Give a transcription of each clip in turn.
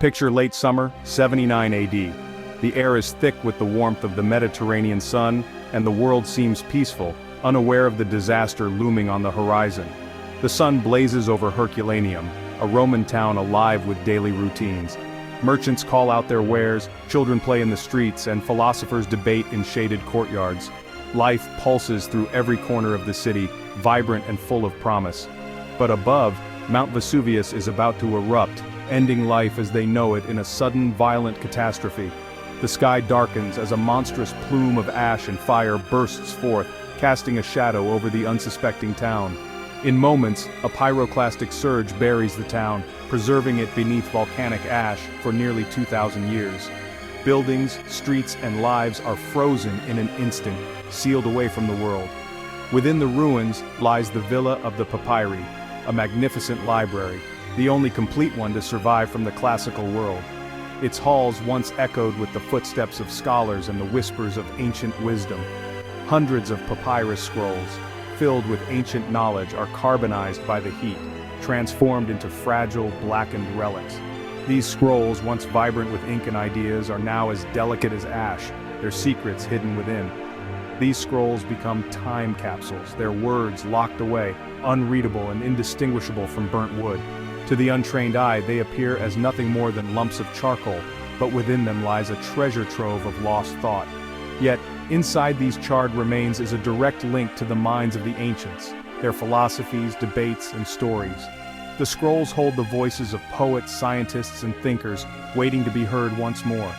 Picture late summer, 79 AD. The air is thick with the warmth of the Mediterranean sun, and the world seems peaceful, unaware of the disaster looming on the horizon. The sun blazes over Herculaneum, a Roman town alive with daily routines. Merchants call out their wares, children play in the streets, and philosophers debate in shaded courtyards. Life pulses through every corner of the city, vibrant and full of promise. But above, Mount Vesuvius is about to erupt, ending life as they know it in a sudden, violent catastrophe. The sky darkens as a monstrous plume of ash and fire bursts forth, casting a shadow over the unsuspecting town. In moments, a pyroclastic surge buries the town, preserving it beneath volcanic ash for nearly 2,000 years. Buildings, streets, and lives are frozen in an instant, sealed away from the world. Within the ruins lies the Villa of the Papyri, a magnificent library, the only complete one to survive from the classical world. Its halls once echoed with the footsteps of scholars and the whispers of ancient wisdom. Hundreds of papyrus scrolls, filled with ancient knowledge, are carbonized by the heat, transformed into fragile, blackened relics. These scrolls, once vibrant with ink and ideas, are now as delicate as ash, their secrets hidden within. These scrolls become time capsules, their words locked away, unreadable and indistinguishable from burnt wood. To the untrained eye, they appear as nothing more than lumps of charcoal, but within them lies a treasure trove of lost thought. Yet, inside these charred remains is a direct link to the minds of the ancients, their philosophies, debates, and stories. The scrolls hold the voices of poets, scientists, and thinkers, waiting to be heard once more.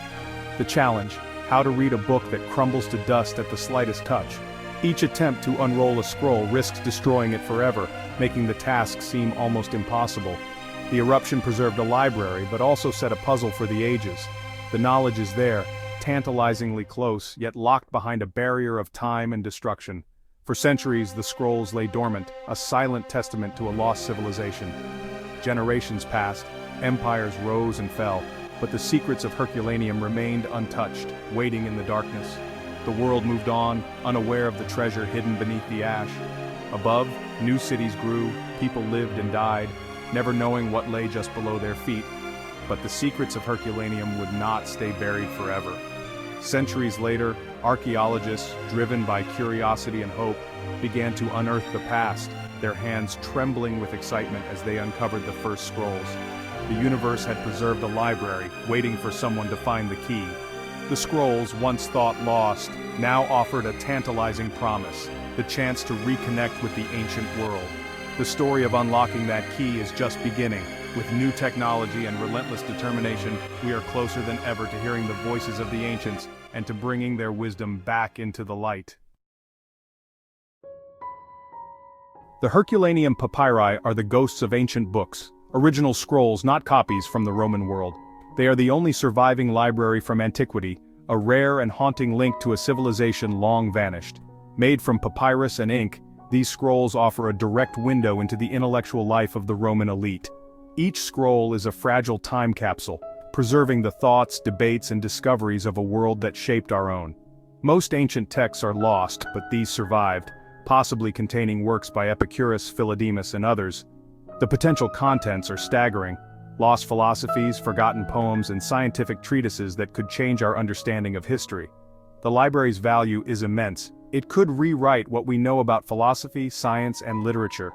The challenge: how to read a book that crumbles to dust at the slightest touch. Each attempt to unroll a scroll risks destroying it forever, making the task seem almost impossible. The eruption preserved a library, but also set a puzzle for the ages. The knowledge is there, tantalizingly close, yet locked behind a barrier of time and destruction. For centuries, the scrolls lay dormant, a silent testament to a lost civilization. Generations passed, empires rose and fell, but the secrets of Herculaneum remained untouched, waiting in the darkness. The world moved on, unaware of the treasure hidden beneath the ash. Above, new cities grew, people lived and died, never knowing what lay just below their feet. But the secrets of Herculaneum would not stay buried forever. Centuries later, archaeologists, driven by curiosity and hope, began to unearth the past, their hands trembling with excitement as they uncovered the first scrolls. The universe had preserved a library, waiting for someone to find the key. The scrolls, once thought lost, now offered a tantalizing promise, the chance to reconnect with the ancient world. The story of unlocking that key is just beginning. With new technology and relentless determination, we are closer than ever to hearing the voices of the ancients and to bringing their wisdom back into the light. The Herculaneum papyri are the ghosts of ancient books, original scrolls, not copies from the Roman world. They are the only surviving library from antiquity, a rare and haunting link to a civilization long vanished. Made from papyrus and ink, these scrolls offer a direct window into the intellectual life of the Roman elite. Each scroll is a fragile time capsule, preserving the thoughts, debates, and discoveries of a world that shaped our own. Most ancient texts are lost, but these survived, possibly containing works by Epicurus, Philodemus, and others. The potential contents are staggering: lost philosophies, forgotten poems, and scientific treatises that could change our understanding of history. The library's value is immense. It could rewrite what we know about philosophy, science, and literature.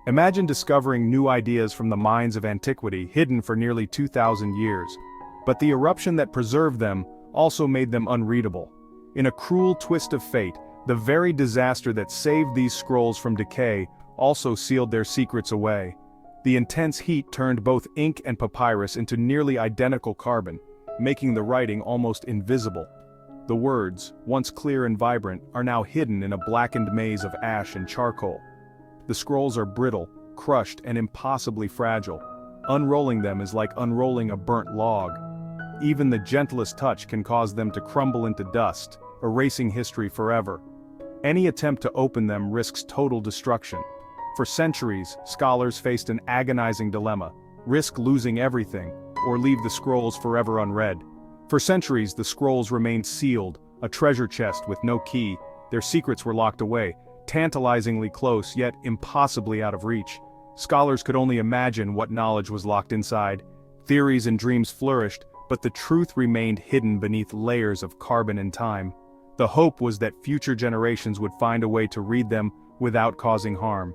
Imagine discovering new ideas from the minds of antiquity, hidden for nearly 2,000 years. But the eruption that preserved them also made them unreadable. In a cruel twist of fate, the very disaster that saved these scrolls from decay also sealed their secrets away. The intense heat turned both ink and papyrus into nearly identical carbon, making the writing almost invisible. The words, once clear and vibrant, are now hidden in a blackened maze of ash and charcoal. The scrolls are brittle, crushed, and impossibly fragile. Unrolling them is like unrolling a burnt log. Even the gentlest touch can cause them to crumble into dust, erasing history forever. Any attempt to open them risks total destruction. For centuries, scholars faced an agonizing dilemma: risk losing everything, or leave the scrolls forever unread. For centuries, the scrolls remained sealed, a treasure chest with no key. Their secrets were locked away, tantalizingly close yet impossibly out of reach. Scholars could only imagine what knowledge was locked inside. Theories and dreams flourished, but the truth remained hidden beneath layers of carbon and time. The hope was that future generations would find a way to read them without causing harm.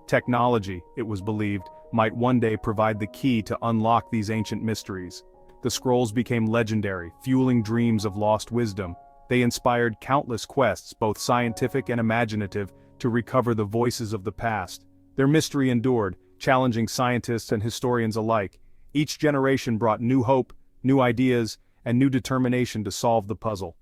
Technology, it was believed, might one day provide the key to unlock these ancient mysteries. The scrolls became legendary, fueling dreams of lost wisdom. They inspired countless quests, both scientific and imaginative, to recover the voices of the past. Their mystery endured, challenging scientists and historians alike. Each generation brought new hope, new ideas, and new determination to solve the puzzle.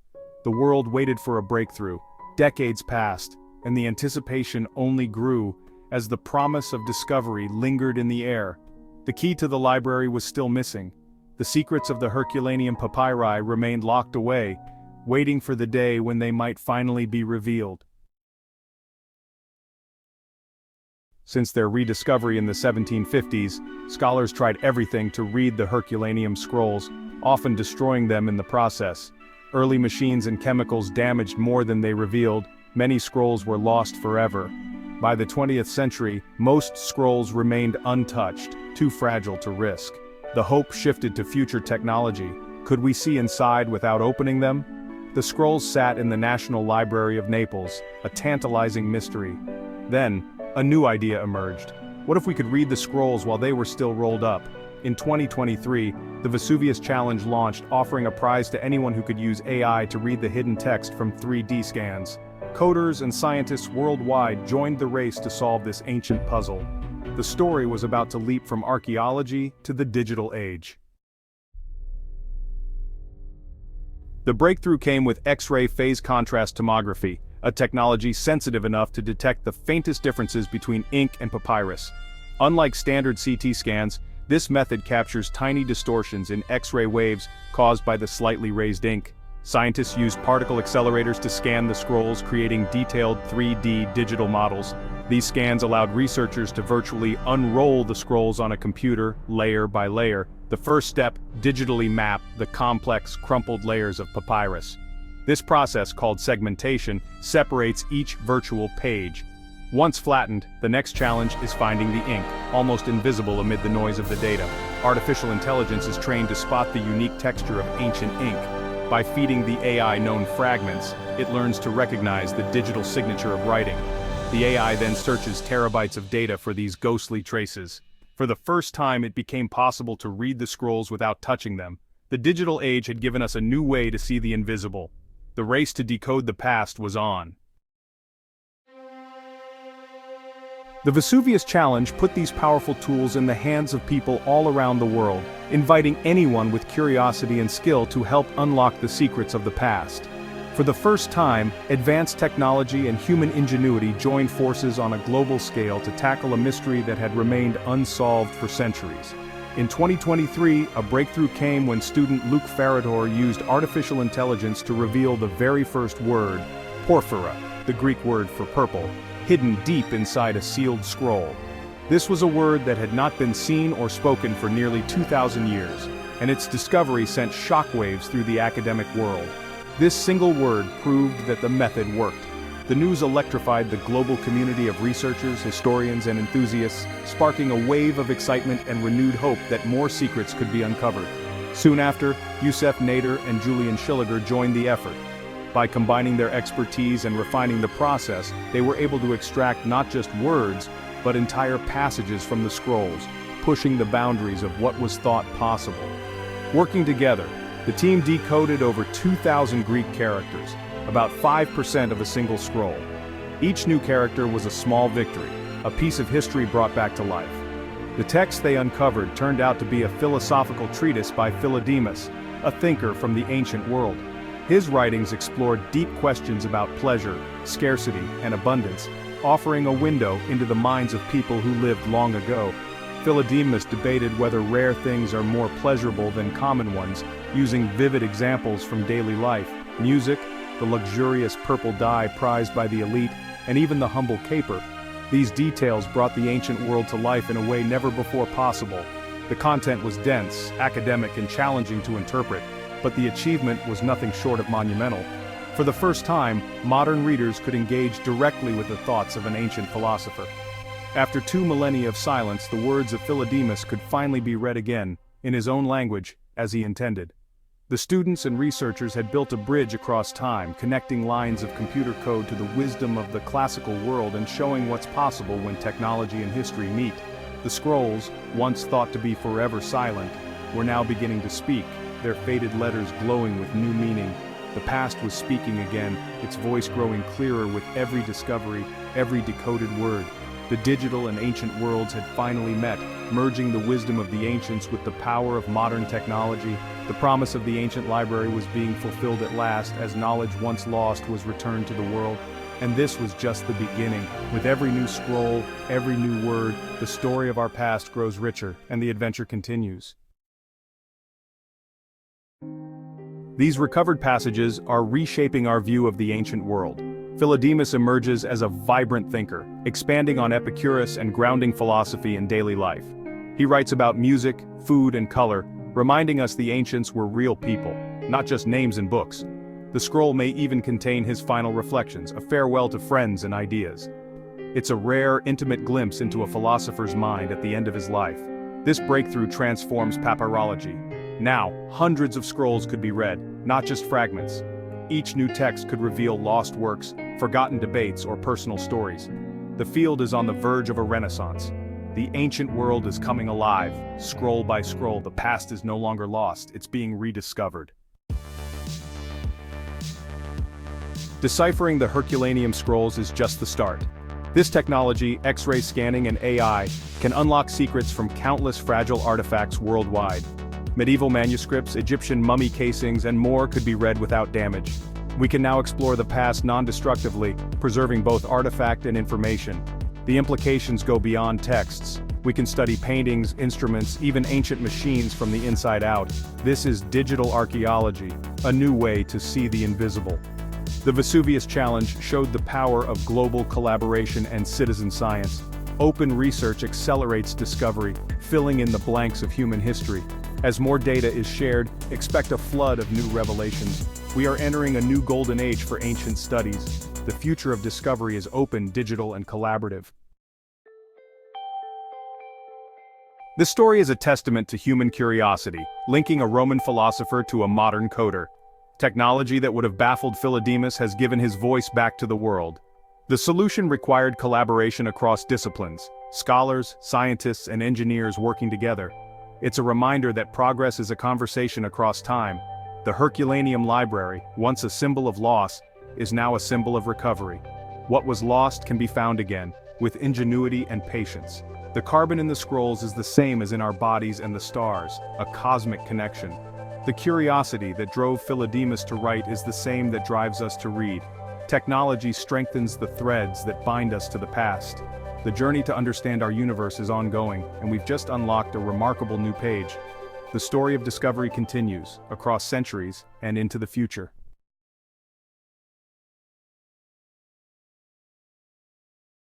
The world waited for a breakthrough. Decades passed, and the anticipation only grew as the promise of discovery lingered in the air. The key to the library was still missing. The secrets of the Herculaneum papyri remained locked away, waiting for the day when they might finally be revealed. Since their rediscovery in the 1750s, scholars tried everything to read the Herculaneum scrolls, often destroying them in the process. Early machines and chemicals damaged more than they revealed. Many scrolls were lost forever. By the 20th century, most scrolls remained untouched, too fragile to risk. The hope shifted to future technology. Could we see inside without opening them? The scrolls sat in the National Library of Naples, a tantalizing mystery. Then, a new idea emerged. What if we could read the scrolls while they were still rolled up? In 2023, the Vesuvius Challenge launched, offering a prize to anyone who could use AI to read the hidden text from 3D scans. Coders and scientists worldwide joined the race to solve this ancient puzzle. The story was about to leap from archaeology to the digital age. The breakthrough came with X-ray phase contrast tomography, a technology sensitive enough to detect the faintest differences between ink and papyrus. Unlike standard CT scans, this method captures tiny distortions in X-ray waves caused by the slightly raised ink. Scientists used particle accelerators to scan the scrolls, creating detailed 3D digital models. These scans allowed researchers to virtually unroll the scrolls on a computer, layer by layer. The first step, digitally map the complex, crumpled layers of papyrus. This process, called segmentation, separates each virtual page. Once flattened, the next challenge is finding the ink, almost invisible amid the noise of the data. Artificial intelligence is trained to spot the unique texture of ancient ink. By feeding the AI known fragments, it learns to recognize the digital signature of writing. The AI then searches terabytes of data for these ghostly traces. For the first time, it became possible to read the scrolls without touching them. The digital age had given us a new way to see the invisible. The race to decode the past was on. The Vesuvius Challenge put these powerful tools in the hands of people all around the world, inviting anyone with curiosity and skill to help unlock the secrets of the past. For the first time, advanced technology and human ingenuity joined forces on a global scale to tackle a mystery that had remained unsolved for centuries. In 2023, a breakthrough came when student Luke Farador used artificial intelligence to reveal the very first word, porphyra, the Greek word for purple, hidden deep inside a sealed scroll. This was a word that had not been seen or spoken for nearly 2,000 years, and its discovery sent shockwaves through the academic world. This single word proved that the method worked. The news electrified the global community of researchers, historians, and enthusiasts, sparking a wave of excitement and renewed hope that more secrets could be uncovered. Soon after, Youssef Nader and Julian Schilliger joined the effort. By combining their expertise and refining the process, they were able to extract not just words, but entire passages from the scrolls, pushing the boundaries of what was thought possible. Working together, the team decoded over 2,000 Greek characters, about 5% of a single scroll. Each new character was a small victory, a piece of history brought back to life. The text they uncovered turned out to be a philosophical treatise by Philodemus, a thinker from the ancient world. His writings explored deep questions about pleasure, scarcity, and abundance, offering a window into the minds of people who lived long ago. Philodemus debated whether rare things are more pleasurable than common ones, using vivid examples from daily life, music, the luxurious purple dye prized by the elite, and even the humble caper. These details brought the ancient world to life in a way never before possible. The content was dense, academic, and challenging to interpret, but the achievement was nothing short of monumental. For the first time, modern readers could engage directly with the thoughts of an ancient philosopher. After 2 millennia of silence, the words of Philodemus could finally be read again, in his own language, as he intended. The students and researchers had built a bridge across time, connecting lines of computer code to the wisdom of the classical world and showing what's possible when technology and history meet. The scrolls, once thought to be forever silent, were now beginning to speak, their faded letters glowing with new meaning. The past was speaking again, its voice growing clearer with every discovery, every decoded word. The digital and ancient worlds had finally met, merging the wisdom of the ancients with the power of modern technology. The promise of the ancient library was being fulfilled at last, as knowledge once lost was returned to the world. And this was just the beginning. With every new scroll, every new word, the story of our past grows richer, and the adventure continues. These recovered passages are reshaping our view of the ancient world. Philodemus emerges as a vibrant thinker, expanding on Epicurus and grounding philosophy in daily life. He writes about music, food, and color, reminding us the ancients were real people, not just names in books. The scroll may even contain his final reflections, a farewell to friends and ideas. It's a rare, intimate glimpse into a philosopher's mind at the end of his life. This breakthrough transforms papyrology. Now, hundreds of scrolls could be read, not just fragments. Each new text could reveal lost works, forgotten debates, or personal stories. The field is on the verge of a renaissance. The ancient world is coming alive, scroll by scroll. The past is no longer lost, it's being rediscovered. Deciphering the Herculaneum scrolls is just the start. This technology, X-ray scanning and AI, can unlock secrets from countless fragile artifacts worldwide. Medieval manuscripts, Egyptian mummy casings, and more could be read without damage. We can now explore the past non-destructively, preserving both artifact and information. The implications go beyond texts. We can study paintings, instruments, even ancient machines from the inside out. This is digital archaeology, a new way to see the invisible. The Vesuvius Challenge showed the power of global collaboration and citizen science. Open research accelerates discovery, filling in the blanks of human history. As more data is shared, expect a flood of new revelations. We are entering a new golden age for ancient studies. The future of discovery is open, digital, and collaborative. This story is a testament to human curiosity, linking a Roman philosopher to a modern coder. Technology that would have baffled Philodemus has given his voice back to the world. The solution required collaboration across disciplines, scholars, scientists, and engineers working together. It's a reminder that progress is a conversation across time. The Herculaneum Library, once a symbol of loss, is now a symbol of recovery. What was lost can be found again, with ingenuity and patience. The carbon in the scrolls is the same as in our bodies and the stars, a cosmic connection. The curiosity that drove Philodemus to write is the same that drives us to read. Technology strengthens the threads that bind us to the past. The journey to understand our universe is ongoing, and we've just unlocked a remarkable new page. The story of discovery continues, across centuries and into the future.